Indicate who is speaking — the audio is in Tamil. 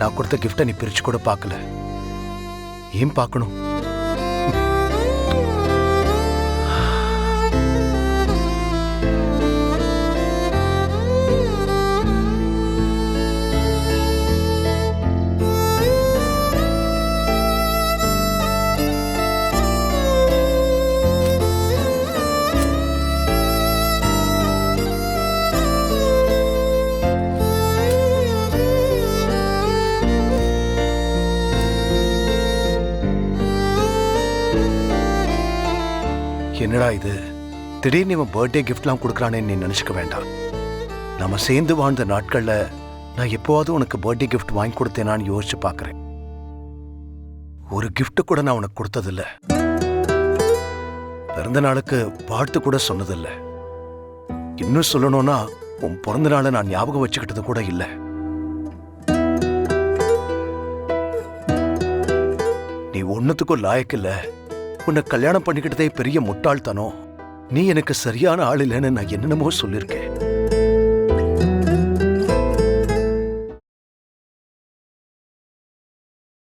Speaker 1: நான் கொடுத்த கிஃப்டை நீ பிரிச்சு கூட பார்க்கல. ஏன் பார்க்கணும்? என்னடா இது, திடீர்னு இவன் பர்த்டே கிஃப்ட்லாம் கொடுக்குறானேன்னு நீ நினைச்சுக்க வேண்டாம். நம்ம சேர்ந்து வாழ்ந்த நாட்கள்ல நான் எப்போவாவது உனக்கு பர்த்டே கிஃப்ட் வாங்கி கொடுத்தேனான்னு யோசிச்சு பார்க்கறேன். ஒரு கிஃப்ட் கூட நான் உனக்கு கொடுத்ததில்ல. பிறந்த நாளுக்கு வாழ்த்து கூட சொன்னதில்ல. இன்னும் சொல்லணும்னா உன் பிறந்த நாளை நான் ஞாபகம் வச்சுக்கிட்டது கூட இல்லை. நீ ஒன்னுத்துக்கும் லாயக்கில்ல. உன்னை கல்யாணம் பண்ணிக்கிட்டதே பெரிய முட்டாள்தனம். நீ எனக்கு சரியான ஆள் இல்லைன்னு நான் என்னென்னமோ சொல்லியிருக்கேன்.